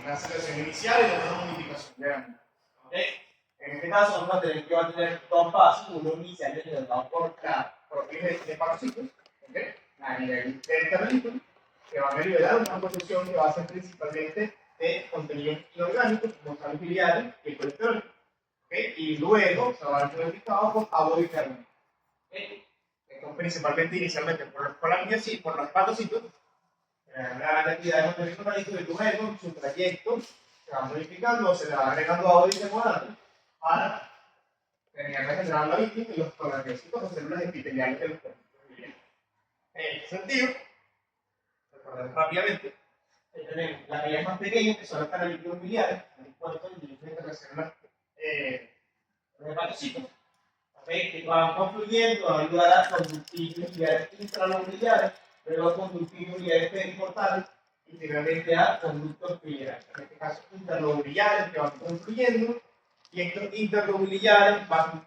una aceleración inicial y una modificación de ángulo. ¿Okay? En este caso vamos a tener que va a tener dos pasos, uno inicial generado por el eje de parasitos, ¿okay? A nivel del carrito, que van a liberar una producción que va a ser principalmente de contenido inorgánico, como sales biliares y colesterol. ¿Okay? Y luego se van a ser modificados con ácido bicarbónico. ¿Okay? Esto principalmente inicialmente por los hepatocitos, la cantidad de contenido inorgánico y luego su trayecto se va modificando, se le va agregando ácido bicarbónico para generar la víctima y los colagecitos o células epiteliales del cuerpo. En este sentido, recordemos rápidamente, tenemos las vías más pequeñas, que son los canalitos biliares, dispuestos en diferentes células los hepatocitos, ¿okay? Que van confluyendo, van a ayudar a conductivos biliares intralobiliares, luego conductivos biliares periportales y finalmente a conductos biliares, en este caso interlobiliares, que van confluyendo, y estos interlobiliares van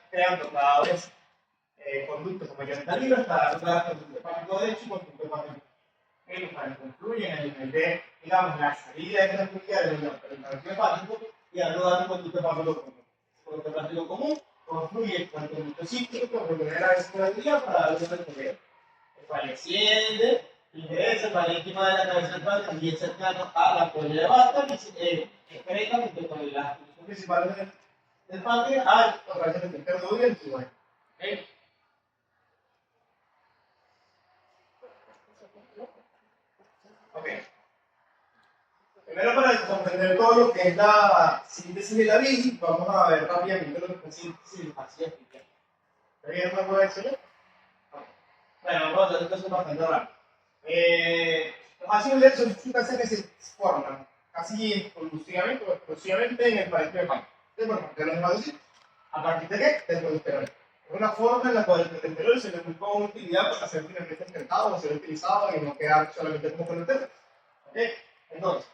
creando cada vez conductos como ya está libre, hasta dar conducto hepático derecho y conducto hepático que confluyen en el nivel de, digamos, la salida extranuclear del conducto hepático y al dar un conducto hepático común. El conducto hepático común confluye con el conducto cíclico por primera vez en el día para dar un recorrido. El cual desciende, ingresa el parénquima de la cabeza del padre, también cercano a la polla de basta, que se excreta junto con las funciones principales del páncreas al organizar el interno y el tubo. ¿Okay? Ok. Primero, para comprender todo lo que es la síntesis de la bilis, vamos a ver rápidamente lo que es síntesis de ácido fílico. ¿Está bien? ¿No puede ser? Bueno, vamos a hacer esto bastante rápido. Los ácidos fílicos son sustancias que se forman casi exclusivamente o exclusivamente en el parénquima hepático. De los hepatocitos. ¿A partir de qué? Del colesterol. Es una forma en la cual el colesterol se le busca una utilidad para ser finalmente excretado o ser utilizado y no quedar solamente como colesterol. ¿Ok? Entonces,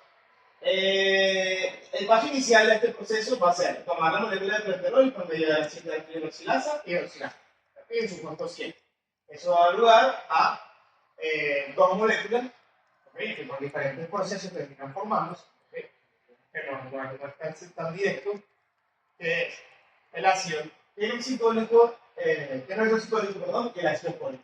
el paso inicial de este proceso va a ser tomar la molécula de colesterol por medio de la hidroxilasa y hidroxilasa en su punto 100. Eso va a dar lugar a dos moléculas, ¿okay? Que por diferentes procesos terminan formándose, ¿okay? Que no es tan directo, que es el ácido hidroxicólico, que no es hidroxicólico, perdón, que el ácido fólico,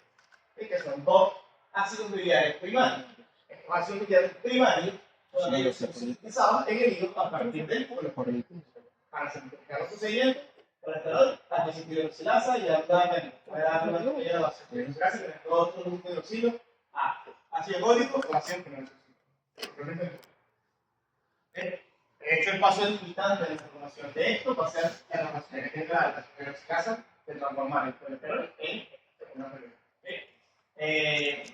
¿okay? Que son dos ácidos biliares primarios. Estos ácidos biliares primarios son ellos sintetizados en el hígado a partir del colesterol. Para simplificar los procedimientos, colesterol, hidroxilasa y la base. Otro grupo de hidroxilo, ácido fólico o ácido fenólico. De hecho, el paso limitante de la información de esto va a ser la transformación de la hidroxilasa de transformar el colesterol en una proteína.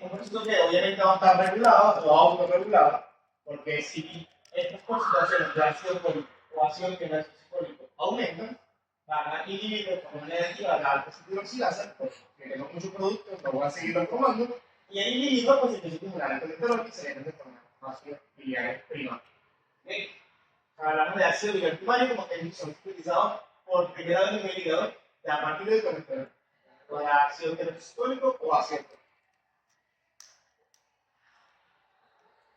Un proceso que obviamente va a estar regulado o autorregulado, porque si estas concentraciones de ácido fólico o ácido fenólico aumentan, van a inhibir de forma negativa la alta hidroxilasa, porque tenemos muchos productos, no voy a seguirlo formando, y el inhibidor pues empieza a acumular el colesterol y se le de formar ácidos biliares primarios. ¿Okay? Hablamos de ácido biliar primario como que son utilizados por primera vez en el hígado a partir del colesterol, o de ácido hidroxicólico o ácido.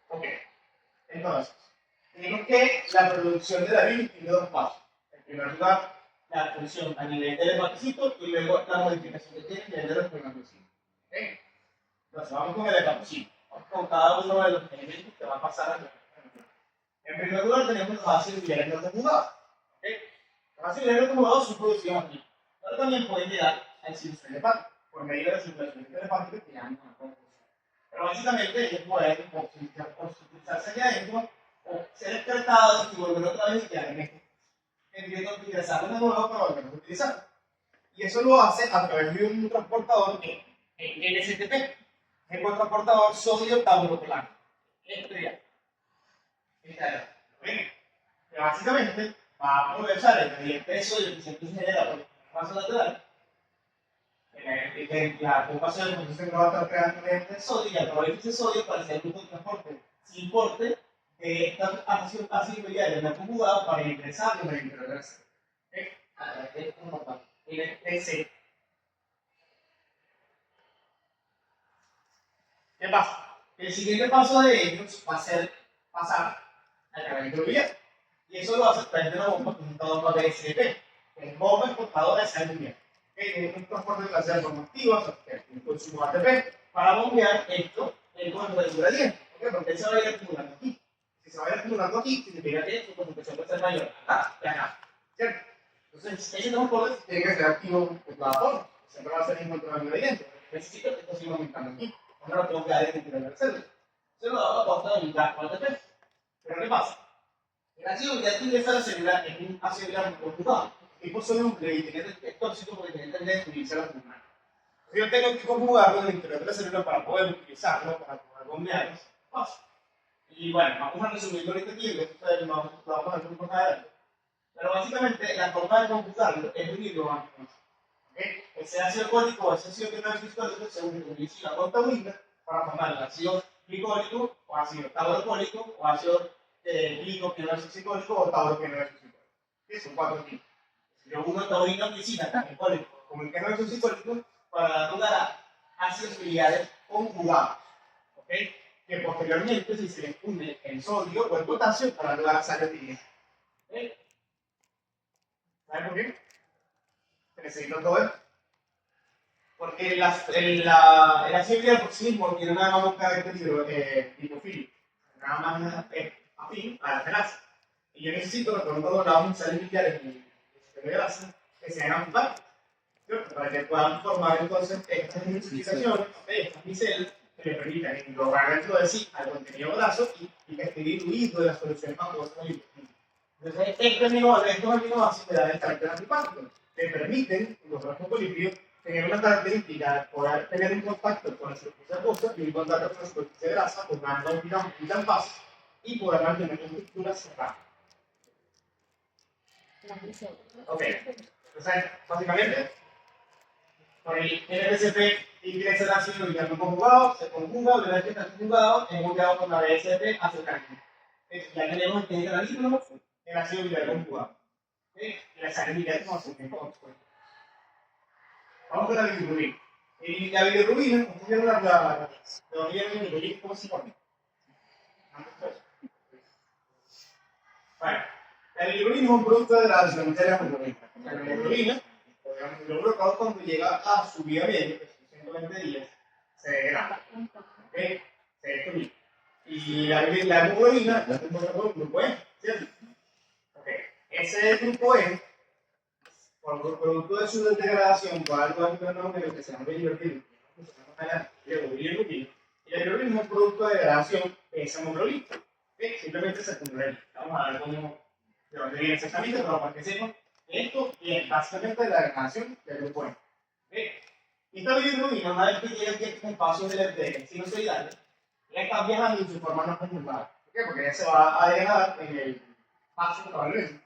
Ok, entonces, tenemos que la producción de la bilis tiene dos pasos. En primer lugar, la función a nivel del hepatocito y luego la modificación que tiene a nivel de los espermatocitos. ¿Ok? Entonces, vamos con el hepatocito. Vamos con cada uno de los elementos que va a pasar a la. En primer lugar, tenemos los ácidos biliares no conjugados. ¿Ok? Los ácidos biliares no conjugados son producidos aquí, pero también pueden llegar al circuito hepático por medio de la circulación hepática que llamamos una conjunción. Pero básicamente ellos pueden utilizarse allá adentro o ser excretados y volver otra vez y quedar en esto. Entiendo que ingresarlo de nuevo para volver a utilizarlo. Y eso lo hace a través de un transportador en NSTP, el transportador sodio tauroclano. Esto ya. Que básicamente va a aprovechar el gradiente de sodio que siempre se genera por el paso lateral. La ocupación de función que va a estar creando mediante el sodio y aprovecha ese sodio para hacer un grupo de transporte sin porte de esta ácido biliar no conjugado para ingresar en el interior del cerebro. A través de un portal. ¿Qué pasa? El siguiente paso de ellos va a ser pasar al canal microbiano. Y eso lo hace a través de una bomba con una bomba BSP, que es bomba exportadora de sal lineal. Es un transporte glacial formativo, un consumo ATP, para bombear esto en el gradiente. Porque él se va a ir acumulando aquí. Si se va a ir acumulando aquí, significa que su concentración puede ser mayor acá y acá. ¿Cierto? Entonces, ese transporte tiene que ser activo de todas formas. Siempre va a ser en contra del gradiente. Necesito que esto siga aumentando aquí. No lo tengo que dar en el interior del célula. Se lo da la pauta del gas con ATP. Pero ¿qué pasa? El ácido ya tú ingresas a la célula es un ácido graso conjugado. Tipo soluble y es tóxico porque tiene tendencia a unirse a la pulmón. Yo tengo que conjugarlo en el interior de la célula para poder utilizarlo, para poder bombearlo. Y bueno, vamos a resumirlo ahorita aquí, después lo vamos a ver un poco más adelante. Pero básicamente la forma de conjugarlo es unirlo a ¿okay? Ese ácido alcohólico, ese ácido que no es histórico, se une con la contaurina para formar el ácido glicólico o ácido taurocólico o ácido glico que no es psicólico o tauro que no es psicólico. Son 4 tipos. Yo uno taurina glicina, alcohólico, como el que no es psicólico, para dar ácidos biliares conjugados. ¿Okay? Que posteriormente si se le une el sodio o el potasio para dar sal de ¿okay? ¿Saben por qué? Se necesita todo esto. Porque el ácido biliar por sí mismo tiene nada más un carácter lipofílico, nada más afín a la grasa. Y yo necesito que cuando hablamos de sales biliares de grasa que se hagan compactas, para que puedan formar entonces estas multiplicaciones, estas micelas que le permitan englobar dentro de sí al contenido graso y que esté diluido de las soluciones acuosas lipofílicas. Entonces, estos aminoácidos le dan el carácter antipático, le permiten los fosfolípidos tener una característica de poder tener un contacto con la superficie acuosa y un contacto con la superficie grasa, formando un tampaz y poder mantener una estructura cerrada. Ok, entonces, básicamente, por el NPCP ingresa el ácido biliar conjugado, se conjuga, una vez que está conjugado, es bombeado con la BSP hacia el canal. Ya tenemos el canalículo, el ácido biliar conjugado. Y la sal biliar como se mejor. Vamos con la bilirrubina. Y la bilirrubina, ¿cómo se llama la bilirrubina? ¿Cómo se llama? Bueno, la bilirrubina es un producto de la materia hemoglobina. La bilirrubina, el glóbulo cuando llega a su vida media, que son 120 días, se degrada. ¿Okay? Se destruye. Y la hemoglobina la tenemos por un grupo E, ¿cierto? Okay. Ese grupo E, por producto de su degradación, va a algo que se llama bilirrubina. Y la bilirrubina es un producto de degradación de esa hemoglobina. ¿Okay? Simplemente se acumula. Vamos a ver cómo, de dónde viene exactamente, pero para que sepan, esto es básicamente la degradación del grupo E. ¿Okay? Y esta bilirrubina, una vez que llega aquí a este espacio de sinusoidales, ya está viajando en su forma no conjugada. ¿Por qué? Porque ya se va a degradar en el paso probablemente.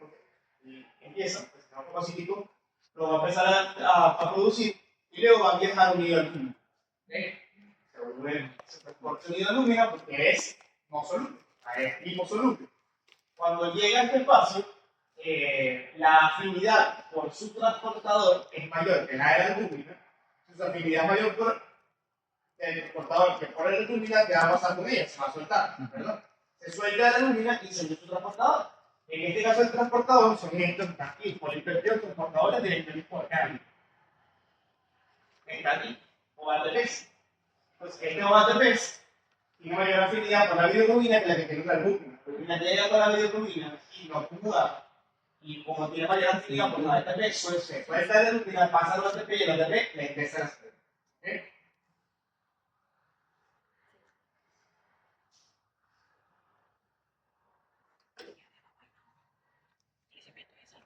Y empieza, pues, el campo pacífico lo va a empezar a producir y luego va a viajar unido al lúmina. Se transporta unido al lúmina porque es no soluble, es liposoluble. Cuando llega a este espacio, la afinidad por su transportador es mayor que la de la lúmina. Su afinidad es mayor por el transportador que por la lúmina, que va a pasar con ella, se va a soltar, perdón. Se suelta la lúmina y se une su transportador. En este caso, el transportador son estos aquí, polipeptidos transportadores de electrones orgánicos. Está aquí, o ATPs. Entonces, este OATPs tiene mayor afinidad por la bilirrubina que la que tiene la lúmina. La lúmina llega con la bilirrubina y no acumula. Y como tiene mayor afinidad por la ATPs, pues se suelta la lúmina, pasa al ATP y el ATP le ingresa a la célula. ¿Okay?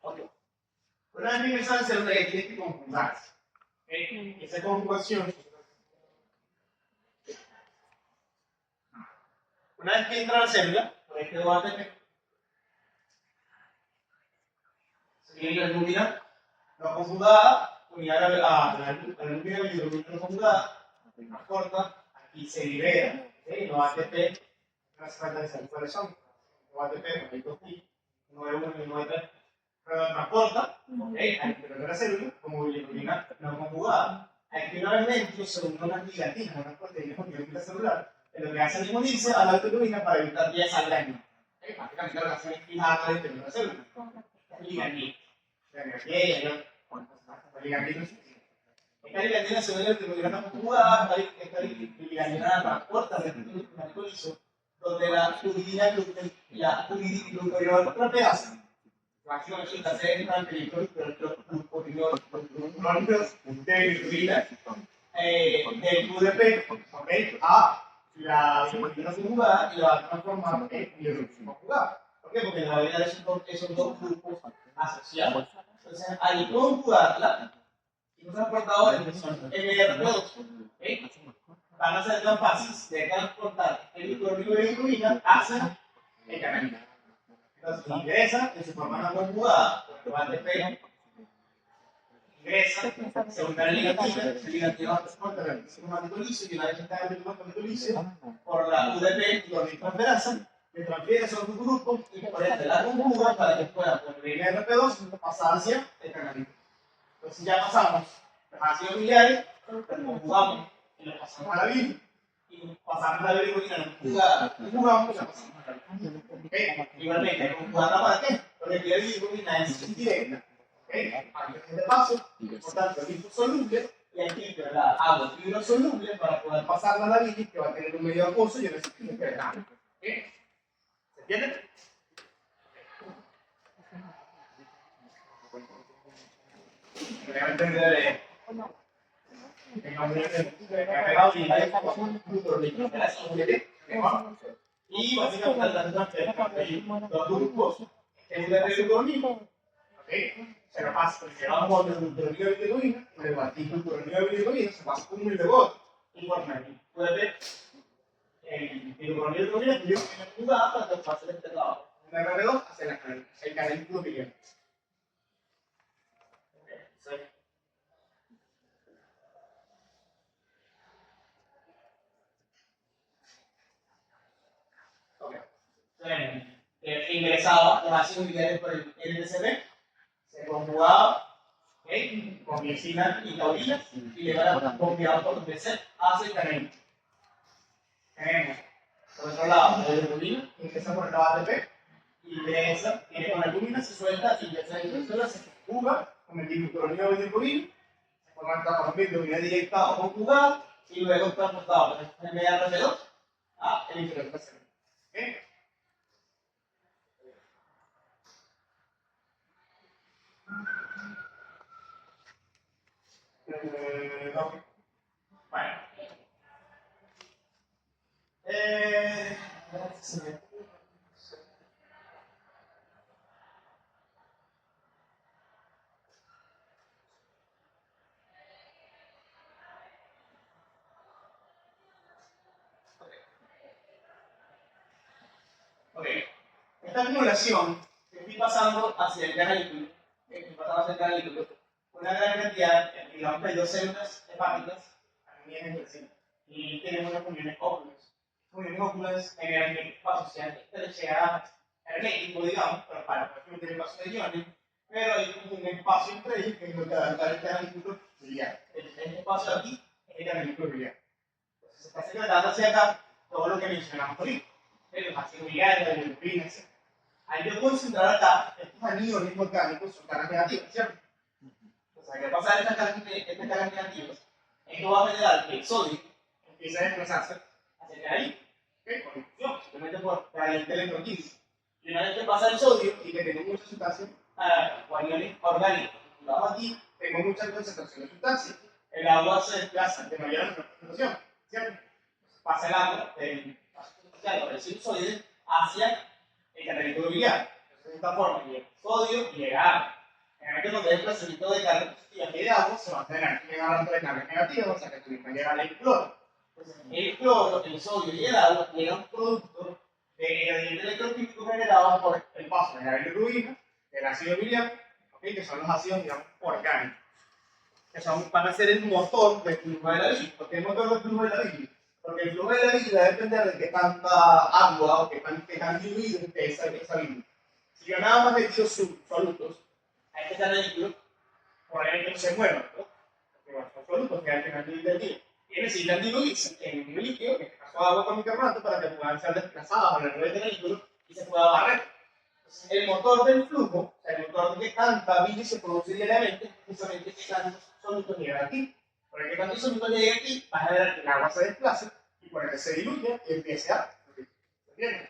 Okay. Una vez que ingresa a la célula, ya tiene que conjugarse. ¿Okay? Esa conjugación, una vez que entra a la célula, por este ATP, se tiene la lúmina no conjugada, unida a la lúmina bilirrubina no conjugada, más corta, aquí se libera. ¿Okay? Los ATP, no hace falta saber cuáles son. Los ATP, hay dos tipos, uno de 1 y uno de 3. Pero transporta, ¿okay? Al interior de la célula, como bilirrubina no conjugada. Aquí una vez dentro se unen unas ligatinas, unas proteínas con biología celular, en lo que hace es unirse a la bilirrubina para evitar que ella salga de Básicamente la relación es fijada dentro de una célula. El ligandino. El ligandino esta liganina se ve en el termograma jugada, esta liganina transporta el liso, donde la uridinoglucoriol proteasa. Máximo resulta ser el glucónidos de uridina del UDP, ¿ok? A la liganina jugada y la va a transformar en hidróxido jugada. ¿Por qué? Porque le va a dar esos dos grupos asociados. Entonces, al conjugarla, y los transportadores que son MRP2, ¿okay? Van a ser capaces de transportar el cloruro de hidrogena hacia el canal. Entonces ingresa en su forma no conjugada, porque va a ATP, ingresa, se une a la ligantina, el ligantina va a transportar el sistema liso y una vez que está en el sistema liso, por la UDP clorinotransferasa, le transfiere esos dos grupos y por ende la conjuga para que pueda por el MRP2 pasar hacia el canal. Entonces ya pasamos los ácidos biliares, los conjugamos y los pasamos a la bilis. Y pasamos la bilirrubina en conjugamos y la pasamos a la bilis. ¿Okay? Igualmente, conjugarla para qué? Porque aquí la bilirrubina es indirecta. ¿Okay? Antes de este paso, por tanto, el liposoluble y hay que incluir la agua hidrosoluble para poder pasarla a la bilis, que va a tener un medio acuoso y un recipiente de agua. ¿Okay? ¿Se entiende? Realmente debe y básicamente la transferencia los grupos es de glucoronil, se lo pasa, se va por el glucoronil de bilirrubina, el glucoronil de bilirrubina se pasa por un milibot y forma el puede el glucoronil de bilirrubina que yo tengo jugada para que pase de este lado, un R2 hacia el canal glucoronil. Ingresaba los ácidos biliares por el LDCB, se conjugaba con glicina y taurina y le van a conjugado por BC hacia el canal. Tenemos por otro lado la bilirrubina, ingresa por el lado ATP y de esa tiene con albúmina, se suelta y ya se conjuga con el glucuronio de bilirrubina, se forma por bilirrubina directa o conjugada y luego transportado por el MRP2 a el interior del cerebro. No. Bueno. Ok. Esta acumulación que estoy pasando hacia el canáliculo, una gran cantidad, digamos que hay dos células hepáticas, y tenemos unas uniones óculas. Uniones óculas generan espacio sea hermético, digamos, pero para poder meter el paso de iones, pero hay un espacio entre ellos que es lo que va a dar el canáliculo biliar. Este espacio de aquí es el canáliculo biliar. Entonces se está secretando hacia acá todo lo que mencionamos ahorita. Los ácidos biliares, la bilirrubina, etc. Al yo concentrar acá, estos aniones orgánicos son cargas negativas, ¿cierto? Entonces, al pasar estas cargas negativas, esto va a generar que el sodio empiece a desplazarse hacia el canal. Por inducción, simplemente por gradiente electroquímico. Y una vez que pasa el sodio y que tengo mucha sustancia o aniones orgánicos, aquí tengo mucha concentración de sustancia. El agua se desplaza de manera de concentración, ¿cierto? Pasa el agua del sinusoide hacia el canáliculo biliar. Entonces, de esta forma, llega sodio y llega agua. Generalmente, cuando hay desplazamiento de carga positiva y de agua, se va a tener que llegar a de carga negativa, o sea que tuvimos que llegar al cloro. Entonces, el cloro, el sodio y el agua llegan producto de gradiente electroquímico generado por el paso de la bilirrubina, del ácido biliar, que son los ácidos, digamos, orgánicos. Que van a ser el motor del flujo de la bilis. ¿Por qué el motor del flujo de la bilis? Porque el flujo de la bilis va a depender de qué tanta agua o qué tan diluido esté esa bilis. Si yo nada más le tiro solutos a este canáliculo, probablemente no se mueva, ¿no? Porque bueno, son solutos que al final del día. Y necesitan diluirse en un líquido, en este caso agua con bicarbonato, para que puedan ser desplazados a la red del canáliculo y se pueda barrer. Entonces, el motor del flujo, o sea, el motor de tanta bilis se produce diariamente, justamente que tantos sólidos llegan aquí. Porque que tantos sólidos lleguen aquí, vas a ver que el agua se desplace y por ende se diluye y empiece a fluir. ¿Entiendes?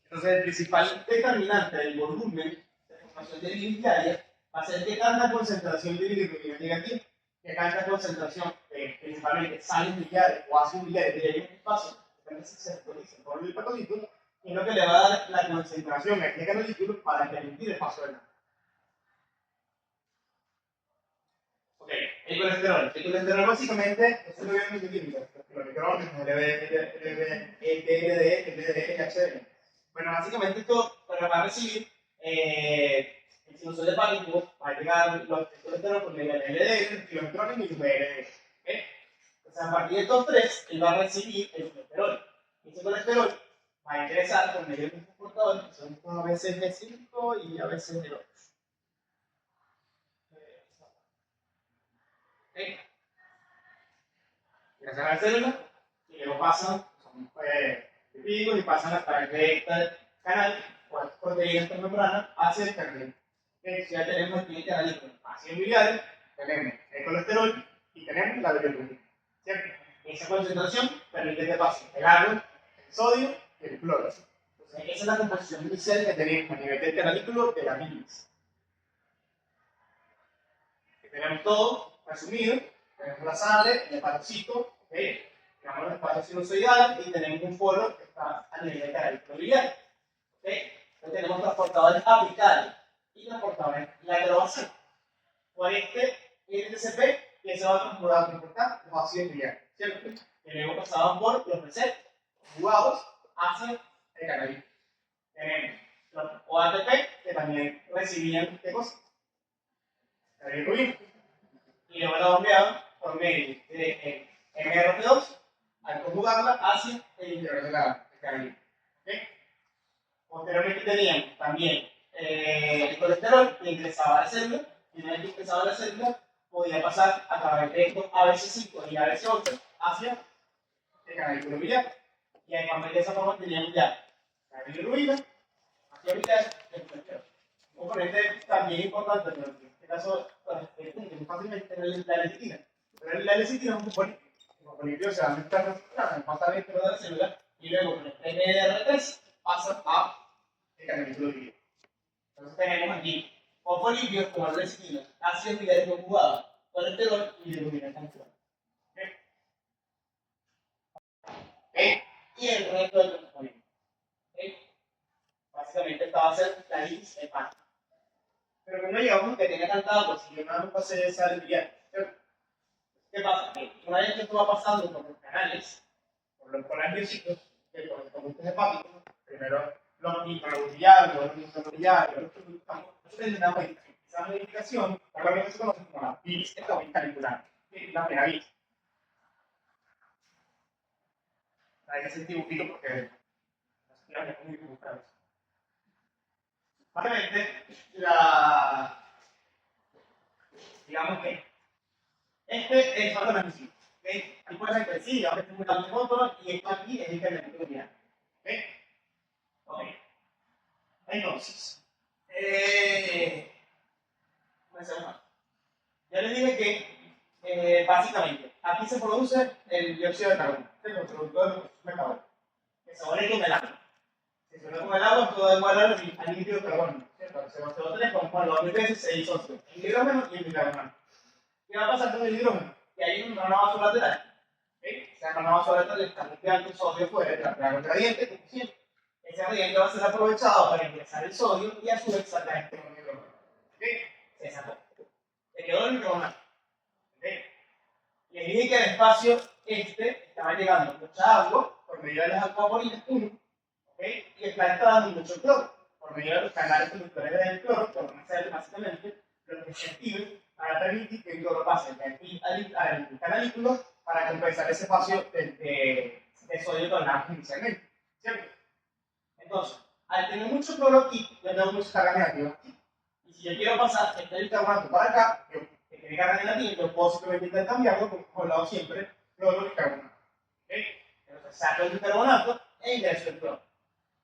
Entonces, el principal determinante del volumen de formación de bilis diaria va a ser qué tanta concentración de bilirrubina llega aquí, qué tanta concentración de principalmente sales biliares o ácidos biliares llega en el espacio, depende si se actualiza por el hepatocito, y lo que le va a dar la concentración aquí en el canalículo para permitir el paso del agua. Ok, el colesterol. El colesterol básicamente es un elemento químico. El colesterol, LDL, LDL, HDL. Bueno, básicamente esto va a recibir el sinusoide hepático, va a llegar el colesterol por medio del LDL, el colesterol y el VLDL. ¿Okay? Entonces, a partir de estos tres, él va a recibir el colesterol. Y ese colesterol va a ingresar por medio de un transportador, que son a veces de 5 y a veces de 8. ¿Okay? Ingresan a la célula y luego pasan, son lipídidos y pasan a través de este canal o esta proteína extramembrana hacia el canal. ¿Okay? Ya tenemos aquí el canal con ácidos biliares, tenemos el colesterol y tenemos la bilirrubina. ¿Cierto? Esa concentración permite que pase el agua, el sodio y el cloro. Entonces, esa es la composición inicial que tenemos a nivel del canalículo de la bilis. Tenemos todo resumido, tenemos la sangre, el hepatocito, ¿okay? Tenemos el espacio sinusoidal y tenemos un foro que está a nivel del canalículo biliar. ¿Okay? Entonces tenemos transportadores apicales y transportadores laterales. Por este NTCP que se va a transportar los ácidos biliares, ¿cierto? Que luego pasaban por los receptores jugados hacia el canalículo. Tenemos los OATP que también recibían ¿qué cosa? La bilirrubina. Y luego la bombeaban por medio de MRT2 al conjugarla hacia el interior de la canalícula. ¿Okay? Posteriormente teníamos también el colesterol que ingresaba a la célula, y una vez que ingresaba a la célula podía pasar a través de estos ABC5 y ABC8 hacia el canalículo biliar. Y además de esa forma teníamos ya la bilirrubina, hacia biliar, el colesterol. Un componente también importante, pero en este caso es muy fácilmente la lecitina. Pero la lecitina es un componente, o sea, no está registrada, pasa dentro de la célula y luego con el MDR3 pasa a el canalículo biliar. Entonces tenemos aquí fosfolípidos como la lecitina, ácidos biliares conjugados, colesterol y bilirrubina conjugada. ¿Okay? Y el resto del componente. ¿Okay? Básicamente esta va a ser la bilis hepática. Pero como digamos que tiene tanta agua, si yo nada más pasé esa biliar, ¿qué pasa? Que una vez que esto va pasando por los canales, por los colangiocitos, por los conductos hepáticos, primero los intraurillarios, los intraurillarios, nosotros intentamos esa modificación, normalmente se conoce como la bilis canicular, la primera bilis. Hay que hacer dibujito porque las es muy dibujadas. Básicamente, digamos que este es el transmisible. ¿Okay? Aquí puedes ver, sí, ahora estoy muy alto de foto y esto aquí es el canalículo biliar. ¿Okay? Ok. Entonces, ya les dije que básicamente aquí se produce el dióxido de carbono, el producto de los metabólicos, que se une con el agua. Si se une con el agua, todo da igual al líquido de carbono. Se va a CO3 con los veces se disocia el hidrógeno y el bicarbonato. ¿Qué va a pasar con el hidrógeno? Que hay un grano lateral. ¿Okay? O sea, el grano lateral está muy alto sodio fuera, el gradiente, como siempre. Ese gradiente va a ser aprovechado para ingresar el sodio y a su vez sacar este hidrógeno. ¿Okay? Se sacó. Se quedó el bicarbonato. ¿Okay? Le dije que el espacio estaba llegando mucha agua por medio de las acuaporinas 1, ¿okay? Y está entrando mucho cloro por medio de los canales conductores del cloro, que van a ser básicamente los que se activen para permitir que el cloro pase de aquí al canalículo para compensar ese espacio de sodio que hablábamos inicialmente. ¿Cierto? Entonces, al tener mucho cloro aquí, yo tengo mucha carga negativa aquí. Y si yo quiero pasar este bicarbonato para acá, yo que tiene carga negativa, yo puedo simplemente intercambiarlo, como hemos hablado siempre, cloro y bicarbonato. ¿Okay? Entonces saco el bicarbonato e ingreso el cloro.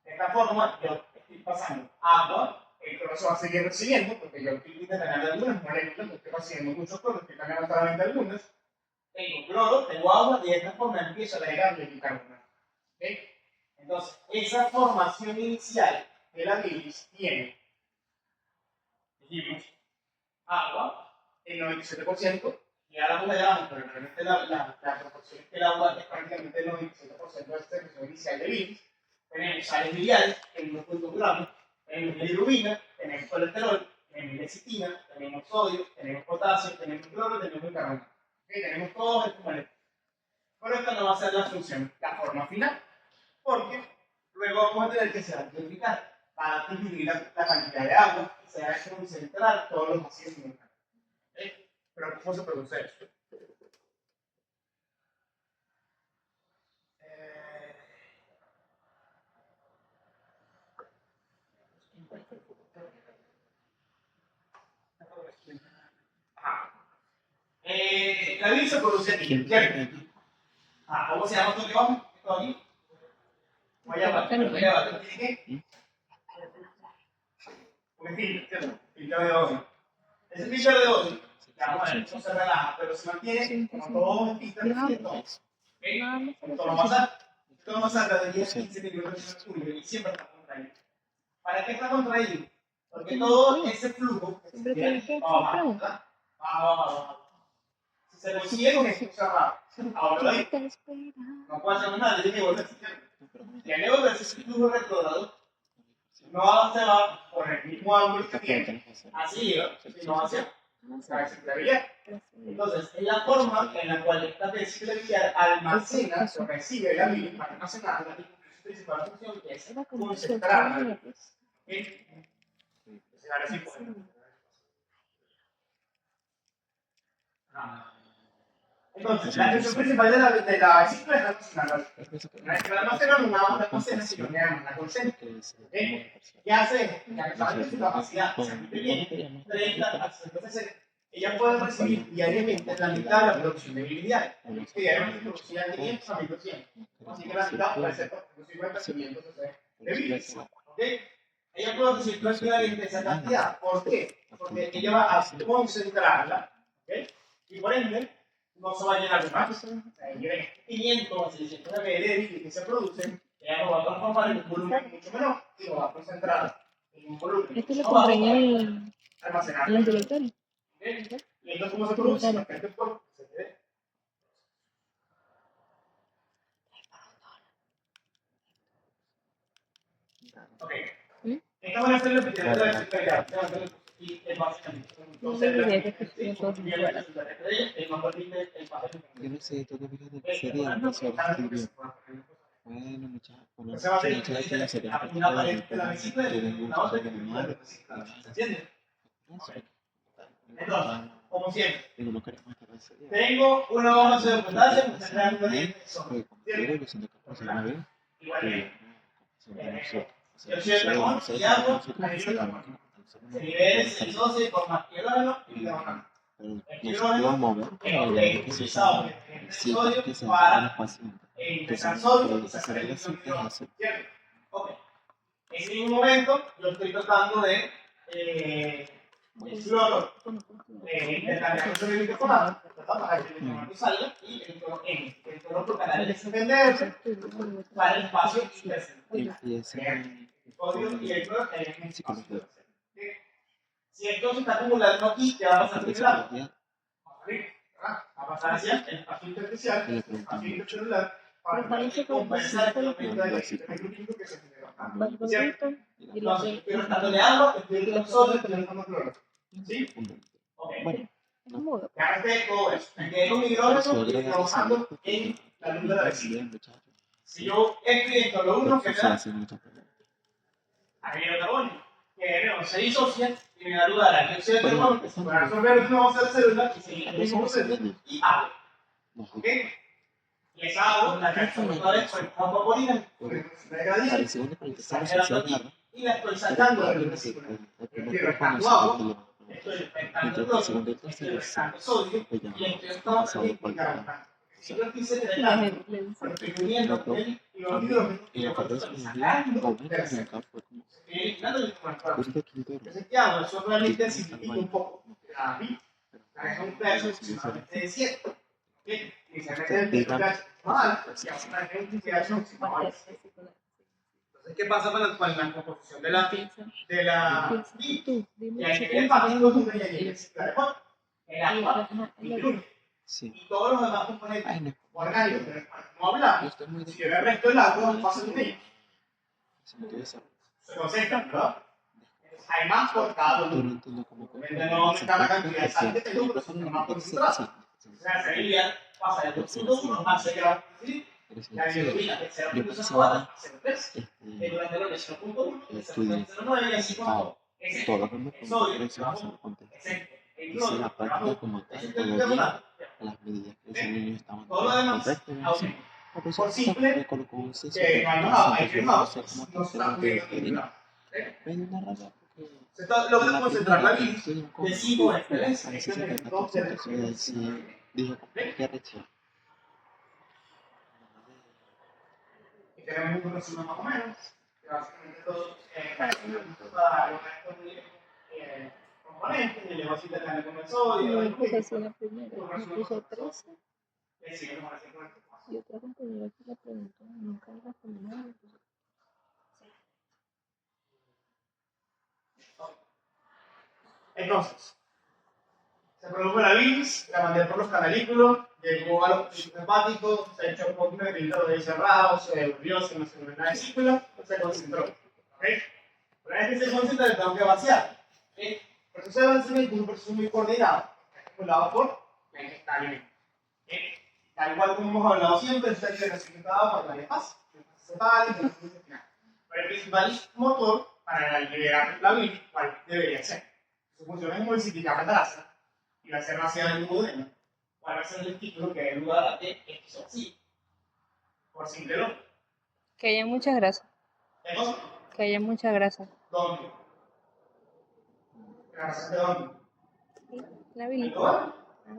De esta forma, yo estoy pasando agua, el cloro se va a seguir recibiendo, porque yo estoy intercambiando algunas moléculas, estoy recibiendo muchos cloros, estoy cambiando solamente algunas. Tengo cloro, tengo agua, y de esta forma empiezo a agregarle bicarbonato. ¿Okay? Entonces, esa formación inicial de la bilis tiene, dijimos, agua, el 97%, y ahora pues la llamamos, pero realmente la proporción es que el agua es prácticamente el 97% de esta secreción inicial de bilis. Tenemos sales biliares, en 1.2 gramos, tenemos bilirrubina, tenemos colesterol, tenemos lecitina, tenemos sodio, tenemos potasio, tenemos cloro, tenemos bicarbonato. ¿Okay? Tenemos todos estos moléculas. Pero esta no va a ser la función, la forma final, porque luego vamos a tener que certificar para disminuir la cantidad de agua y se va a concentrar todos los ácidos minerales. ¿Okay? Pero ¿cómo se produce esto? La bilis se produce aquí, ¿cierto? ¿Cómo se llama esto que vamos? ¿Esto aquí? Voy a llamar. ¿Qué? Un filtro, ¿cierto? Filtro de odio. Ese filtro de odio, ya vamos a ver, no se relaja, pero se mantiene como todos los filtros de todo. ¿Ok? Esto no pasa. Esto no pasa de 10, 15 minutos de estudio y siempre está contraído. ¿Para qué está contraído? Porque todo ese flujo va abajo. Si se consigue con esto cerrado, ahora ahí, no puede hacer nada, tiene que volverse. Y al volverse ese flujo retrógrado, no se va por el mismo ángulo que tiene, así, sino hacia la vesícula biliar. Entonces, es la forma en la cual esta vesícula biliar almacena o recibe la bilis para almacenarla y cumplir su principal función, que es concentrarla. Entonces, ahora sí podemos. Entonces, la función principal de la vesícula es almacenarla. Una vez que la almacenan, no la almacena, sino que la concentra. ¿Qué hace? Ya que sabe que su capacidad se repite bien, 30 a 60%. Ella puede recibir diariamente la mitad de la producción de biliar, que diariamente producía 500 a 1200. Así que la mitad puede ser 450 a 500 de bilis. ¿Ok? Ella puede recibir prácticamente esa cantidad. ¿Por qué? Porque ella va a concentrarla, ¿ok? Y por ende, no se va a llenar de más. O sea, ella 500 a 600 ml de bilis que se producen, ella lo va a transformar en un volumen mucho menor y lo va a concentrar en un volumen. Esto lo compré en el directorio. ¿Y entonces cómo se produce? Este polvo se quede. Ok. Esta va a ser la especialidad de la vesícula y es básicamente. Entonces, Yo no sé, todo fíjate que sería una sola estudio. Bueno, muchas gracias que la serie una pared de la vesícula y una otra que ¿entiendes? Entonces, como siempre, tengo una hoja de documentación, me está creando yo siempre conozco y hago la división. Se libera, se disocia por más hidrógeno y hidrógeno. El hidrógeno es utilizado en el sodio para ingresar sodio y sacar el hidrógeno. ¿Cierto? Ok. En ningún momento yo estoy tratando de el cloro intercambiar con el bicarbonato para que el bicarbonato salga y el cloro entre. El cloro tocará el expenderse para el espacio intercellular. El sodio y el cloro en el espacio intercellular. Si entonces está acumulando aquí, ¿qué va a pasar? Va a pasar hacia el espacio intersticial, el espacio intercelular, para compensar el aumento del microquímico que se genera. ¿Cierto? Entonces, estoy restándole agua, estoy restando sodio, estoy restando cloro. ¿Sí? Ok. Ya resté todo eso. Me quedé con mi hidrógeno y trabajando en la luz de la vesícula. Si yo escribo lo uno, ¿qué me da? Anhídrido carbónico. Que no se disocia y me da lugar a que oxígeno de carbono que se puede absorber en una de célula y seguir el mismo proceso y agua. ¿Ok? Y esa agua la que otra vez con agua polina, y la estoy sacando de la vesícula. Estoy restando agua, estoy restando cloro, estoy restando sodio y estoy restando bicarbonato. Si yo quise tener algo, pero estoy uniendo el los A mí, libros en la carrera de que psicología, realmente nunca fue como eliminando el curso de quinto grado. entonces, ¿qué hago? Eso realmente Quinto simplifica grado, un poco la vida. pero La deja un no pedazo sé si yo sé. aproximadamente de 7. ¿Ok? Y se mete Usted el diga, pH normal y ahora deja un pH aproximado. Entonces, ¿qué pasa con la composición de la Piensa, de la piensa y tú, dime a si nivel piensas básico en tú algo. ya tienes el Y agua ajá, y el el otro. uno. sí. Y todos los demás componentes Ay, no. orgánicos de los cuales no Yo hablamos, estoy muy de si yo el resto del agua, pasa acuerdo de ellos. si me tuviese Se concentran, ¿verdad? Entonces, hay más por cada yo no volumen. entiendo cómo Obviamente no aumenta la cantidad de sal que te el gusta, profesor sino nos más dice concentrado. O sea, sería pasa del 2.1 a 0.3. La biología de yo creo que se 0.04 va a 0.3. Durante el oro de 0.1 de estudié 0.09 y así con todo. todos los números El con sodio, correcciones al contexto. excepto el Hice la cloro, práctica como tal, excepto todo el bien, bicarbonato. las medidas que ese niño estaban Todo lo demás correctas, ¿no? aumenta. La Por profesora simple me colocó un censo que de no hay más clase, nada, hay entonces que yo no sé más, cómo no se está tengo que pudiendo despedir. ninguna. Me dio una rabia porque Lo que en se la concentrar la primera bilis estoy con de 5 a la 3 es necesito el 2 14, de entonces ahí sí dije como que rechazar. y tenemos un resumen más o menos, que básicamente todo para estos componentes, y luego así te dan como el sodio, Me el puso así glúcido, la primera, un me resumen puso más o menos. 13 Y seguimos haciendo esto. y otra compañera que la preguntó, nunca le respondió nada, me puso Entonces, se produjo la bilis, la mandé por los canalículos, llegó a los tejidos hepáticos, se echó un poquito de filtro de ahí cerrado, se devolvió, se me cerró en la vesícula, se concentró. ¿Ok? Una vez que se concentra, le tengo que vaciar. ¿Ok? Por eso se va a hacer un proceso muy coordinado, estimulado por la ingesta de alimentos. ¿Ok? Tal cual como hemos hablado siempre, esta liberación está dada por varias fases. Pero el principal motor para liberar la bilis, ¿cuál debería ser? Su función es emulsificar la grasa y va a ser vaciada en el duodeno. ¿Cuál va a ser el estímulo que dé lugar a que esto sea así? Por simple lógica. que haya mucha grasa, ¿Qué cosa? que haya mucha grasa. ¿Dónde? ¿Grasa de dónde? Sí, la ¿El bilis. duodeno? Ah,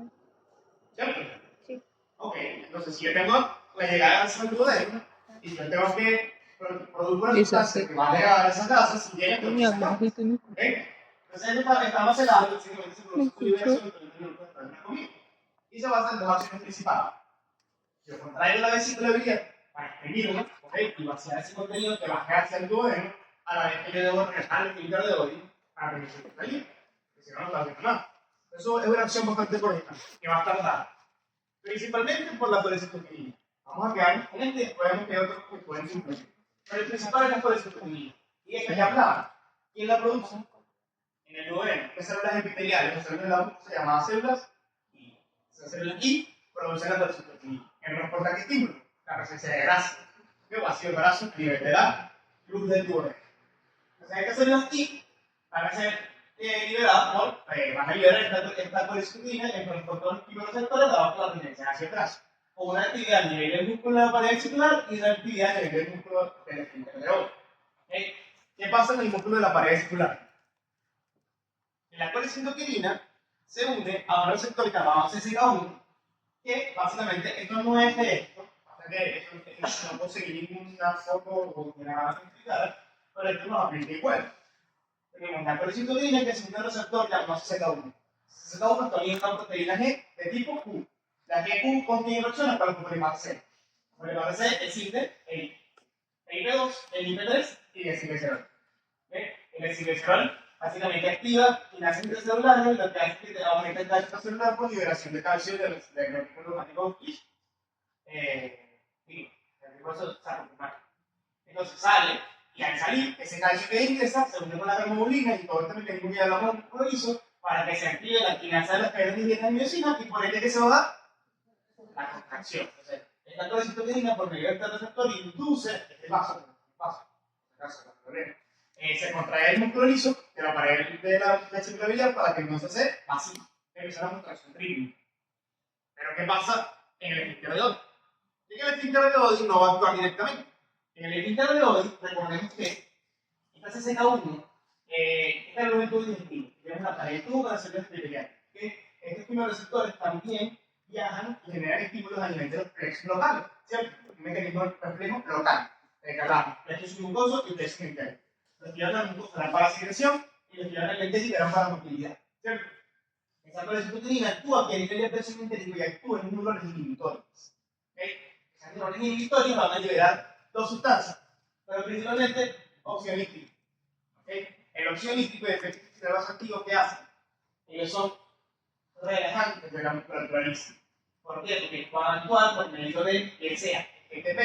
¿Cierto? sí. Ok, entonces si yo tengo la llegada de grasa al duodeno y yo tengo que producir una sustancia que va a llegar a esas grasas y llega Niño, a bajito, ¿no? ¿ok? Entonces está macerado y básicamente se produce su liberación en 30 minutos después de la comida. Y se basa en dos acciones principales. Yo contraigo la vesícula biliar para exprimirla, ¿ok? Y vaciar ese contenido que va a quedarse al duodeno a la vez que yo debo regresar el filtro de odio para que me se esté allí. Porque si no, no está haciendo nada. Eso es una acción bastante correcta, que va a tardar. Principalmente por la colecitoquinina. Vamos a quedarnos con este y después vemos que hay otros que pueden suplir. Pero el principal es la colecitoquinina. Y esta ya hablaba. ¿Quién la produce? En el duodeno. ¿Qué células epiteliales? Las células de la se llamaban células I. Esas células I producen la colecitoquinina. ¿Qué nos importa qué estímulo? La presencia de grasa. ¿Qué vacío de grasa a nivel de la luz del duodeno? Entonces, estas células I van a ser liberadas por, van a liberar esta colecitoquinina en transportadores quimioreceptores de abajo de la tendencia hacia atrás. O una actividad a nivel del músculo de la pared vesicular y una actividad a nivel del músculo del esfínter de ojo. ¿Okay? ¿Qué pasa en el músculo de la pared vesicular? La colecitoquinina se une a un receptor llamado CCK1, que básicamente esto no es de esto, hasta que esto no conseguí ninguna foto o nada identificada, pero esto nos aplica igual. Tenemos la colecitoquinina que se une a un receptor llamado CCK1. CCK1 contiene una proteína G de tipo Q. La GQ contiene reacciones para el polimerasa C. El polimerasa C existe el IP2, el IP3 y el silglicerol. El silglicerol básicamente activa quinasa intracelular y lo que hace es que te aumenta el calcio intracelular por liberación de calcio del neurótico neumático y el refuerzo sarcoplasmático. Entonces sale, y al salir, ese calcio que ingresa se une con la termoglobulina y todo este mecanismo que ya lo hizo para que se active la quinasa de las cadenas de la miocina y por ende que se va a dar la contracción. Entonces, esta colecitoquinina por medio de este receptor induce este paso, se contrae el músculo liso de la pared de la vesícula biliar para que entonces se vacíe, empieza la contracción rítmica. Pero ¿qué pasa en el esfínter de Oddi? Y que el esfínter de Oddi no va a actuar directamente. En el esfínter de Oddi, recordemos que esta CCK1 es el elemento digestivo, es una pared de tubo para hacer el biliar. Estos quimioreceptores también viajan y generan estímulos a nivel de los plexos locales, ¿cierto? un mecanismo reflejo local. De que hablamos, presión glucoso y presión interna. Los tirones glucoso para secreción y los tirones lactéticos eran para motilidad. ¿Cierto? Esa colecistocinina actúa aquí a nivel de presión interna y actúa en neurones inhibitorios. Esas neurones inhibitorios van a liberar dos sustancias, pero principalmente óxido nítrico. El óxido nítrico y el efecto activo que hacen, ellos son relajantes de la musculatura. ¿Por qué? Porque van a actuar por medio de que sea ETP,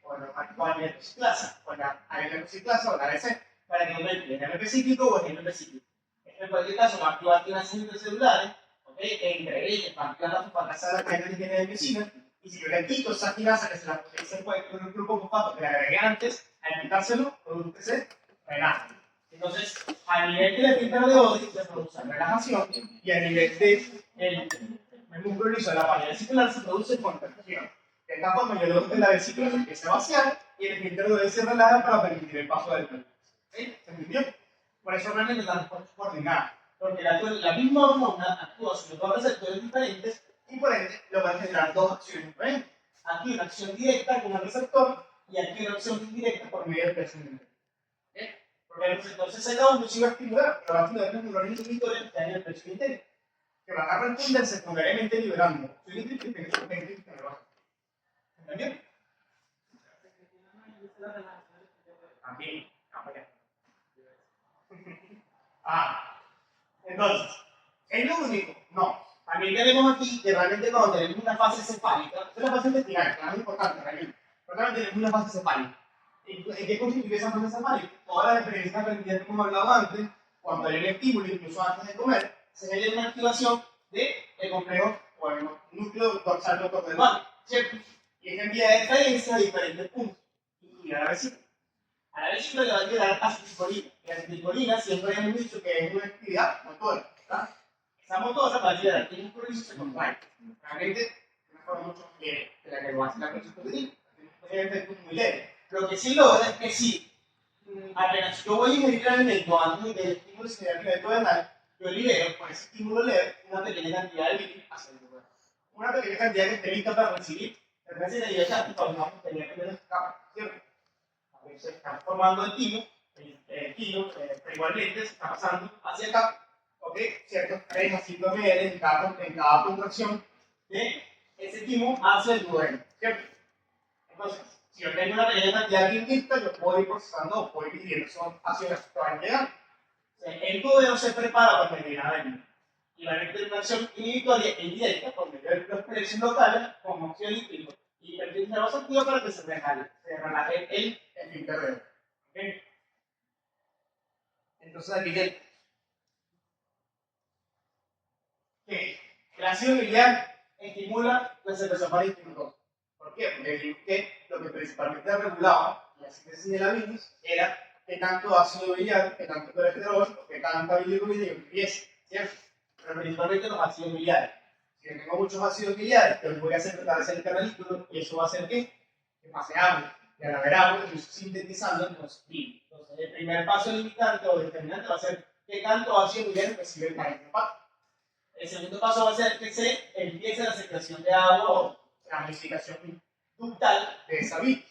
o actuar en la ciclasa, o la ALP-ciclasa o la ADC, para que aumente el AMP cíclico o el MP cíclico. Esto en cualquier caso va a activar activaciones intercelulares, entre ellas va a activar para pasar la cadena de vecina, y si yo le quito esa quinasa que se la potencia con el grupo fosfato que le agregué antes, al quitárselo, produce ese relaja. Entonces, a nivel de la fibra de Oddi se produce relajación y a nivel del músculo liso de la pared vesicular se produce contracción. De esta forma, yo dejo que la vesícula se empiece a vaciar y el esfínter de Oddi se relaja para permitir el paso del cuerpo. ¿Se entendió? Por eso realmente la respuesta es coordinada. Porque la misma hormona actúa sobre dos receptores diferentes y por ende lo van a generar dos acciones diferentes. Aquí una acción directa con el receptor y aquí una acción indirecta por medio del presión. Porque el receptor CCK1 no se va a estimular, pero va a estimular los neurones inhibitores que están en el plexo interno, que van a responder secundariamente liberando óxido nítrico y penetrante nervioso. ¿Entendido? También. Entonces, ¿es lo único? No. También tenemos aquí que realmente cuando tenemos una fase cefálica, esta es la fase intestinal, que es muy importante realmente, pero también tenemos una fase cefálica. ¿En qué constituye esa fase cefálica? Todas las experiencias aprendidas como hablaba antes, cuando hay un estímulo, incluso antes de comer, se genera una activación del complejo o el núcleo dorsal motor del vago, ¿cierto? Y es envía de diferencia a diferentes puntos, y a la vesícula. A la vesícula le va a llegar acetilcolina. Y la acetilcolina siempre hemos dicho que es una actividad motora, ¿verdad? Esa motora va a llegar que el músculo liso se contrae. Realmente, de una forma mucho más leve de la que lo hace la acetilcolina. Tiene un efecto muy leve. Lo que sí logra es que si apenas yo voy a ingerir el alimento antes del estímulo significativo renal, yo libero con ese estímulo leve una pequeña cantidad de bilis hacia el lugar. Una pequeña cantidad que esté lista para recibir el resto de la libertad y para una pequeña capa, ¿cierto? Se está formando el timo, pero igualmente se está pasando hacia acá, ¿ok? Ciertos 3 a 5 ml en cada contracción de ese timo hacia el duodeno, ¿cierto? Entonces, si yo tengo una pequeña cantidad de quinquita, yo puedo ir procesando o puedo ir dividiendo esos ácidos que van a llegar. El duodeno se prepara para terminar de venir. Y va a haber una acción inhibitoria indirecta por medio de los plexos locales como óxido nítrico y permite una base activa para que se relaje el esfínter de Oddi. ¿Okay? Entonces aquí que el ácido biliar estimula la secreción para glucosa. ¿Por qué? Porque dijimos que lo que principalmente regulaba la síntesis de la bilis era qué tanto ácido biliar, qué tanto colesterol, qué tanta bilirrubina y empieza, ¿cierto? Pero principalmente los ácidos biliares. Si yo tengo muchos ácidos biliares, yo voy a hacer el canalículo y eso va a hacer que pase agua. Y al haber agua, yo estoy sintetizando los bilis. Entonces, el primer paso limitante o determinante va a ser qué tanto ácido biliar recibe el parénquima hepato. El segundo paso va a ser que se empiece la secreción de agua o la modificación ductal de esa bilis.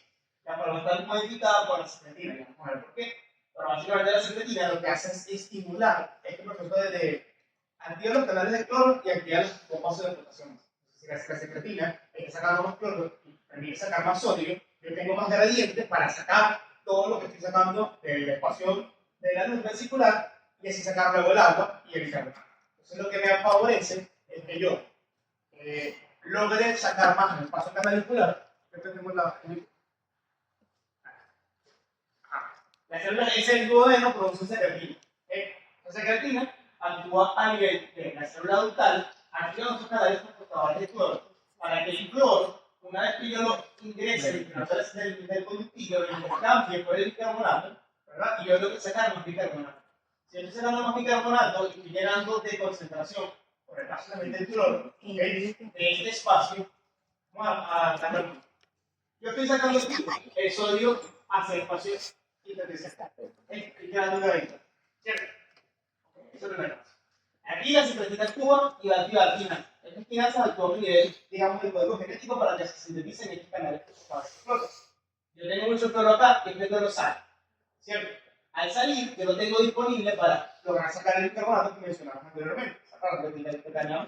La palabra está modificada por la secretina. Vamos a ver por qué. Pero básicamente la secretina lo que hace es estimular este proceso de activar los canales de cloro y activar los pasos de flotación. Si la secretina está sacando más cloro y permite sacar más sodio, yo tengo más gradientes para sacar todo lo que estoy sacando del espacio de la luz vesicular y así sacar luego el agua y el carbonato. Entonces lo que me favorece es que yo logre sacar más en el paso canalicular. Tenemos la célula es el duodeno, produce secretina. La secretina actúa a nivel de la célula ductal, activa nuestros canales transportadores de cloro, para que el cloro, una vez que yo lo ingrese del conductivo, lo intercambie por el bicarbonato, ¿verdad? Y yo tengo que sacar más bicarbonato. Si yo estoy sacando más bicarbonato y estoy llenando de concentración por el paso también del cloro, de este espacio, vamos a sacar. Yo estoy sacando el sodio hacia el espacio intersticial. Estoy quedando una venta. ¿Cierto? Eso es lo primero. Aquí la secretina actúa y va a activar al final. sustancias a todo nivel, digamos, del código genético para que se sinteticen estos canales explosivos. Yo tengo mucho cloro acá y este cloro sale, ¿cierto? Al salir, yo lo tengo disponible para lograr sacar el bicarbonato que mencionamos anteriormente. Sacar el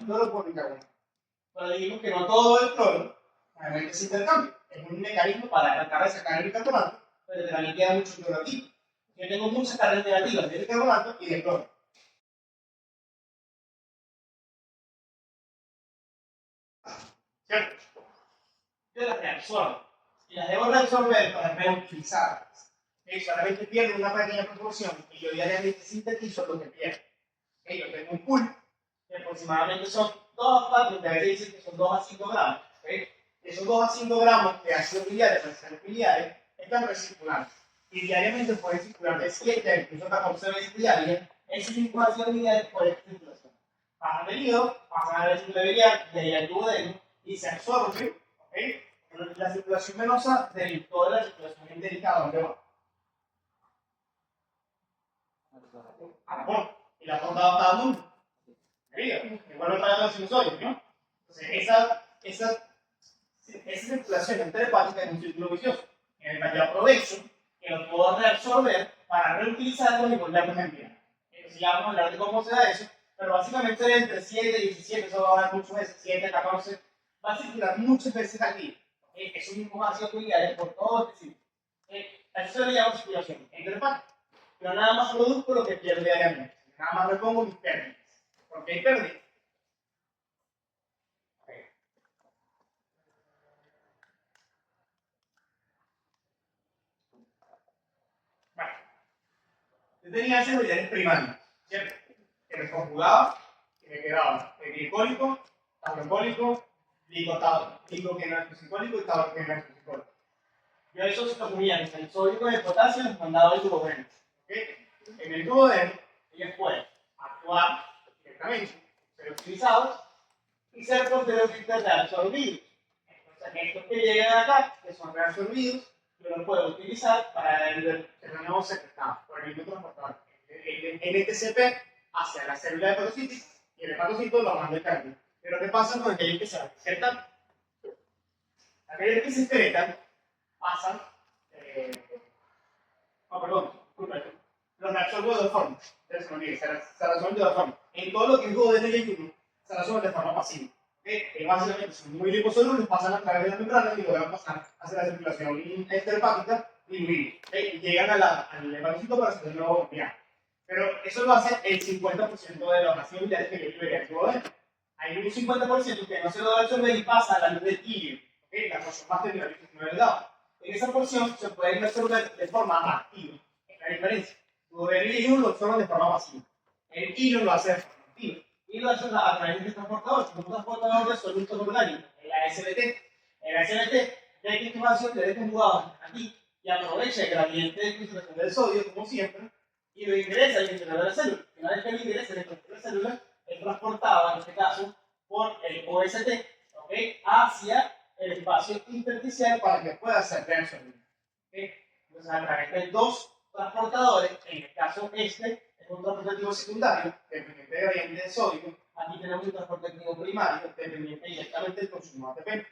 cloro por bicarbonato. Pero dijimos que no todo el cloro realmente se intercambia. Es un mecanismo para tratar de sacar el bicarbonato, pero también queda mucho cloro aquí. Yo tengo muchas cargas negativas de bicarbonato y de cloro. ¿Cierto? Yo las reabsorbo y las debo reabsorber para reutilizarlas. Solamente pierdo una pequeña proporción y yo diariamente sintetizo lo que pierdo. Yo tengo un pool que aproximadamente son 2 a 4, que a veces dicen que son 2 a 5 gramos. Esos 2 a 5 gramos de ácidos biliares, residuos biliares, están recirculando. Y diariamente pueden circular de 7 a incluso 14 veces diarias esos mismos ácidos biliares por esta circulación. Pasan del hígado, pasan a la vesícula biliar, de ahí al duodeno y se absorben, la circulación venosa de toda la circulación entericada, ¿dónde va? A la boca. Y la boca va a cada mundo. Igual me pagan los sinusoides, ¿no? Entonces, esa circulación enterhepática es un círculo vicioso, en el que yo aprovecho que lo puedo reabsorber para reutilizarlo y volverlo a enviar. Entonces, ya vamos a hablar de cómo se da eso, pero básicamente entre 7 y 17, eso va a dar muchas veces, 7, 14, va a circular muchas veces aquí. Esos mismos ácidos biliares por todo este ciclo. A eso se le llama circulación enterhepática. Yo nada más produzco lo que pierdo diariamente, nada más repongo mis pérdidas. ¿Por qué hay pérdidas? Bueno, yo tenía ácidos biliares primarios, ¿cierto? Que me conjugaba y me quedaba el glicólico, taurocólico, glicogenoalcicólico y taurogenoalcicólico. Yo eso se lo unía en el sodio con el potasio y los mandaba al duodeno. En el duodeno, ellos pueden actuar directamente, ser utilizados y ser posteriormente reabsorbidos. Entonces, estos que llegan acá, que son reabsorbidos, yo los puedo utilizar para el nuevo secretado, por el mismo transportador. El NTCP hacia la célula de hepatocitis y el hepatocito lo manda el cambio. Pero ¿qué pasa con aquellos que se excretan? Aquellos que se excretan pasan, los reabsorbo de dos formas. Se reabsorben de dos formas. En todo lo que es duodeno y ayuno, se reabsorben de forma pasiva. Que básicamente son muy liposolubles, pasan a través de la membrana y luego pasan hacia la circulación extrahepática y llegan al hepatocito para hacer el nuevo viaje. Pero eso lo hace el 50% de los ácidos biliares que yo liberé al duodeno. Hay un 50% que no se lo da absorber y pasa a la luz del ilio, la porción más terminal que no es dado. En esa porción se puede absorber de forma activa. Es la diferencia. El hilo lo absorbe de forma pasiva. El hilo lo hace de forma activa. Y lo hace a través de este transportador. Un transportador de solutos orgánicos, el ASBT. El ASBT de esta información que debe conjugado aquí y aprovecha el gradiente de concentración del sodio, como siempre, y lo ingresa al interior de la célula. Una vez que lo ingresa al interior de la célula, es transportado, en este caso, por el OST, hacia el espacio intersticial para que pueda ser reabsorbido. Entonces, a través de dos transportadores, en el caso este, es un transportativo secundario, dependiente del gradiente de sodio. Aquí tenemos un transportativo primario, dependiente directamente del consumo de ATP.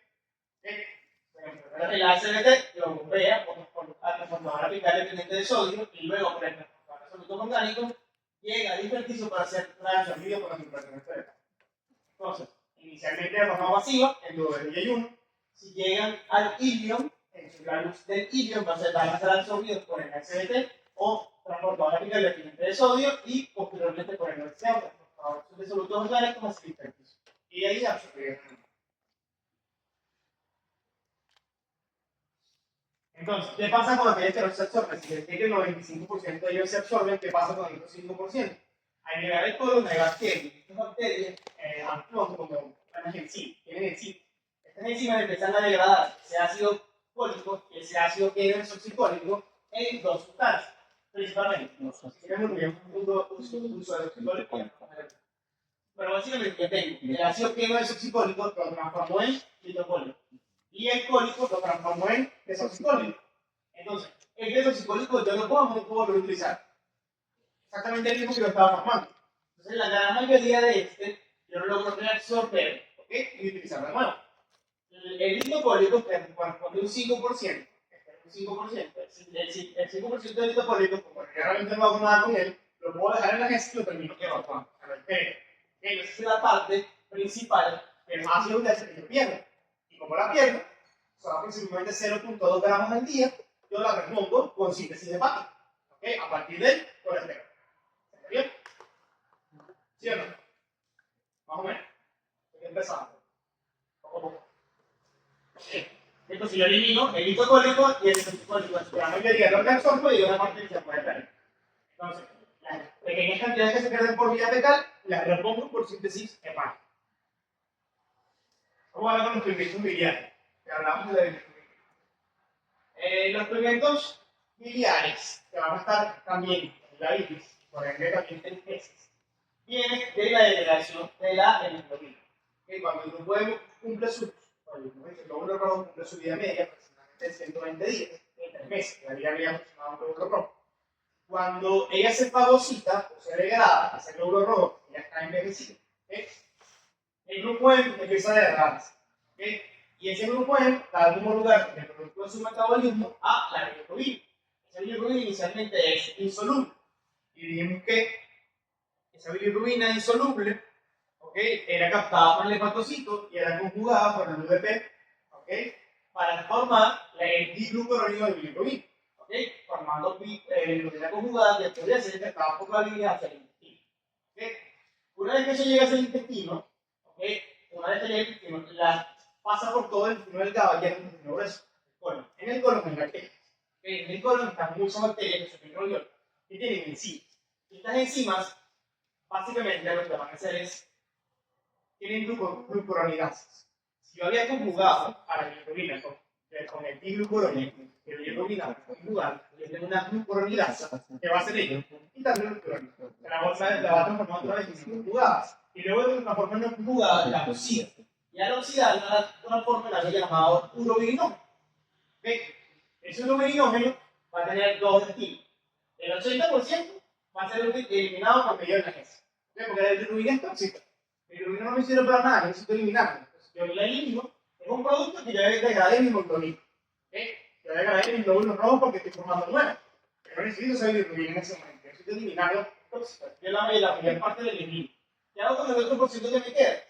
El ACBT lo bombea por la transportadora apical dependiente de sodio y luego por el transportador de solutos orgánicos llega al intersticio para ser reabsorbido por la circulación externa. Entonces, inicialmente de forma pasiva, en duodeno y ayuno, si llegan al ilion, la luz del ilion van a ser absorbidos por el ACBT o transportador apical dependiente de sodio y posteriormente por el OST, transportador de solutos orgánicos hacia el intersticio. Y ahí absorbido. Entonces, ¿qué pasa con aquellos que no se absorben? Si les que el 95% de ellos se absorben, ¿qué pasa con el otro 5%? Al llegar al colon hay bacterias. Estas bacterias actúan como enzimas. Tienen enzimas. Estas enzimas empiezan a degradar ese ácido fólico y ese ácido N-desoxicólico en dos sustancias, principalmente. Tenemos un suelo oxicólico. Pero básicamente yo tengo el ácido N-desoxicólico lo transformo en litocólico. Y el cólico lo transformo en desoxicólico. Entonces, el desoxicólico yo no puedo volver a utilizar. Exactamente el mismo que lo estaba formando. Entonces, la gran mayoría de yo no logro reabsorber ¿ok? Y utilizarlo de nuevo. El litopólico corresponde a un 5%. Un 5%. El 5% del litopólico, como realmente no hago nada con él, lo puedo dejar en la GES y lo termino evacuando. Esa es la parte principal del ácido graso que yo pierdo. Y como la pierdo, son aproximadamente 0.2 gramos al día, yo la repongo con síntesis hepática. ¿Ok? A partir del colesterol. ¿Está bien? ¿Sí o no? Más o menos. Empezamos. Poco a poco. Bien. Entonces yo elimino el litocólico y el isotocólico. La mayoría lo reabsorbo y una parte que se puede perder. Entonces, las pequeñas cantidades que se pierden por vía fecal las repongo por síntesis hepática. Vamos a hablar con los pigmentos biliares. Que hablamos de los pigmentos biliares, que van a estar también en la iris, por ejemplo, también en heces, vienen de la degradación de la hemoglobina. Cuando el grupo cumple su, el glóbulo rojo cumple su vida media, aproximadamente 120 días, en 3 meses, la vida media aproximada de un glóbulo rojo. Cuando ella se fagocita o se degrada, ese glóbulo rojo ya está envejecido, el grupo M empieza a degradarse. Y ese grupo M da como lugar, en el producto de su metabolismo, a la bilirrubina. Esa bilirrubina inicialmente es insoluble. Y dijimos que esa bilirrubina insoluble, era captada por el hepatocito y era conjugada por el UDP, para formar el diglucuronio de bilirrubina, formando bilirrubina conjugada que podría ser detectada por la bilis hacia el intestino. Una vez que eso llega hacia el intestino, una vez que llega al intestino, pasa por todo el intestino delgado y llega al intestino grueso, el colon. En el colon hay bacterias. En el colon están muchas bacterias que son microbiota y tienen enzimas. Y estas enzimas, básicamente, lo que van a hacer es, tienen glucuronidases. Si yo había conjugado a la bilirrubina con el diglucuronio, que la bilirrubina conjugada, yo tengo una glucuronidasa que va a ser ella, y también glucuronio. La va a transformar otra vez en conjugada. Y luego de transformar en conjugada, la oxida. Y al oxidar, la transforma en algo llamado urobilinógeno. Ese urobilinógeno va a tener dos destinos. El 80% va a ser eliminado por medio de la GES. Porque la bilirrubina es tóxica. La bilirrubina no me sirve para nada, yo necesito eliminarla. Entonces, yo la elimino, es un producto que yo degrade mi hemoglobina. Yo degradé mis glóbulos rojos porque estoy formando nuevas. Pero no necesito esa bilirrubina en ese momento. Yo necesito eliminarla tóxica. Yo la mayor parte la elimino. ¿Qué hago con el otro por ciento que me queda?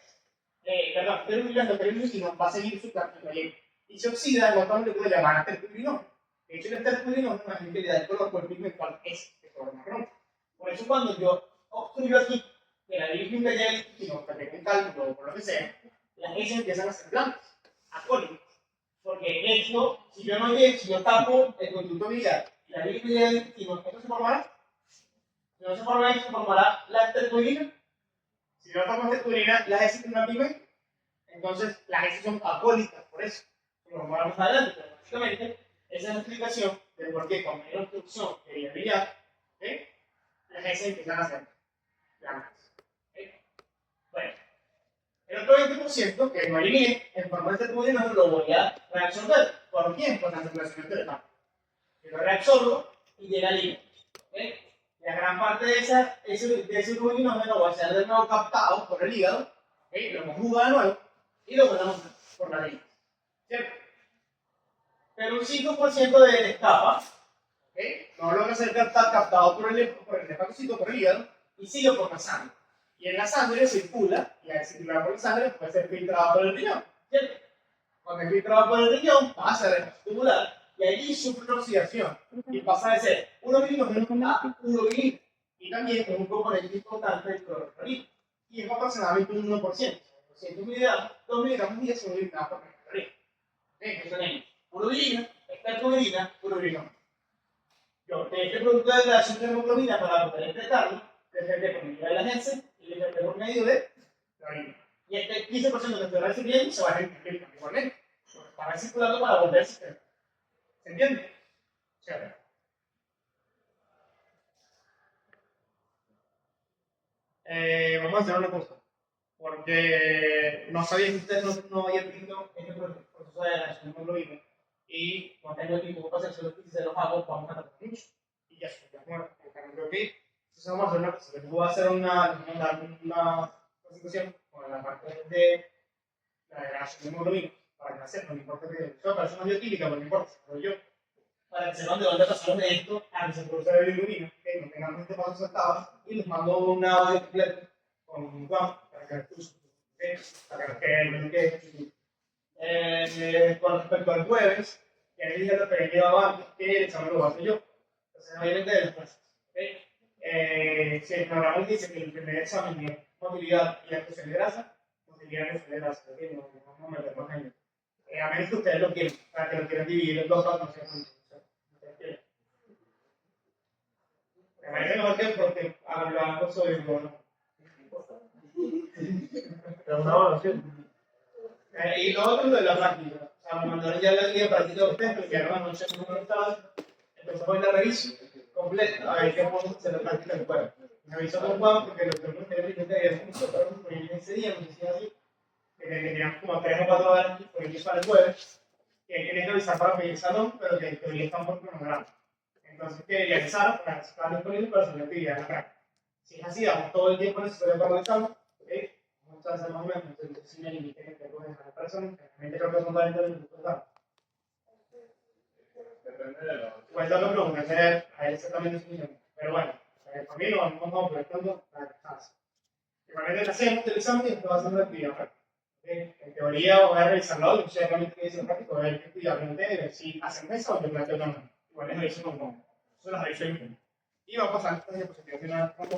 Perdón, el terpulino va a seguir su trayectoria y se oxida en otra molécula llamada terpulino. De hecho, el terpulino es una agente que le da el color por el pigmental es de color marrón. Por eso, cuando yo obstruyo aquí, que la bilis nunca llega al intestino, que tenga un cálculo o por lo que sea, las heces empiezan a ser blancas, alcohólicas. Porque esto, si yo tapo el conducto biliar y la bilis llega al intestino, ¿esto se formará? Si no se forma esto, se formará la terpulina. Si no tapo la terpulina, las heces tendrán pigmento. Entonces, las heces son alcohólicas, por eso. Lo vamos a ver más adelante, pero básicamente, esa es la explicación de por qué cuando hay una obstrucción de vía biliar, las heces empiezan a ser blancas. Bueno, el otro 20% que no eliminé, en forma de terpulino, lo voy a reabsorber. ¿Por quién? Por la circulación intestinal. Yo lo reabsorbo y llega al hígado. La gran parte de ese terpulino va a ser de nuevo captado por el hígado, lo conjuga de nuevo y lo ponemos por la línea. ¿Cierto? Pero un 5% de escapa, no logra ser captado por el hepatocito, por el hígado, y sigue por la sangre. Y en la sangre circula, y al circular por la sangre puede ser filtrado por el riñón. ¿Cierto? Cuando es filtrado por el riñón, pasa a la tubular, y allí sufre una oxidación, y pasa de ser urobilinógeno a urobilina. Y también es un componente importante del clorofenol. Y es aproximadamente un 1%. 200 miligramos, 2 miligramos día son eliminados por clorofenol. Entonces tenemos urobilina, estercobilina, urobilinógeno. Yo de este producto de degradación de hemoglobina para poder excretarlo, desde por medio de la heces y desde por medio de la orina. Y este 15% que estoy recibiendo se va a repetir igualmente. Para circulando para volver al sistema. ¿Se entiende? Chévere. Vamos a hacer una cosa. Porque no sabía que ustedes no habían visto este proceso de degradación de hemoglobina. Y no tengo tiempo para hacer si se los hago, vamos a tardar mucho. Y ya se bueno, creo que entonces vamos a hacer una cosa. Les voy a hacer una presentación con la parte de la degradación de hemoglobina, para que la sepan, no importa que eso parece una bioquímica, pero no importa, pero yo, para que sepan de dónde pasaron de esto a que se produce la bilirrubina, que no tengan este paso saltado, y les mando un audio completo con Juan para que lo escuchen, para que con respecto al jueves, que ahí dije lo que había llevado antes, que el examen lo hago yo. Entonces, obviamente, de las clases. Si el programa dice que el primer examen es motilidad y actuación de grasa, motilidad y actuación de grasa, no vamos a meter más en ello. A menos que ustedes lo quieran, para que lo quieran dividir en dos partes, no sé. Me parece mejor que porque hablando sobre el bono. Pero una evaluación. Y lo otro de la práctica. O sea, me mandaron ya la guía de práctica de ustedes, porque ya anoche no me estaba. Entonces hoy la reviso completa, a ver qué podemos hacer la práctica del cuerpo. Me avisó con Juan, porque los que no tenían que había nosotros disponibles ese día, no sé si así, que tenían como 3 o 4 horas disponibles para el jueves, que querían que avisar para pedir salón, pero que en teoría están por cronograma. Entonces, que ya avisaron para estar disponibles para hacer la actividad en la práctica. Si es así, damos todo el tiempo necesario para el examen, ¿ok? Muchas veces más o menos, entonces si me limité en el tiempo de la persona, realmente creo que son 40 minutos, ¿verdad? Pues no lo pregunté a él exactamente su mismo. Pero bueno, para mí lo vamos a completando para que pase. Igualmente le hacemos el examen y después hacemos la actividad práctica. En teoría voy a revisarlo hoy, no sé realmente qué dice el práctico, voy a ver qué actividad plantea y ver si hacemos eso o yo planteo también. Igual les reviso con cómo. Eso las reviso yo. Y va a pasar esta diapositiva final con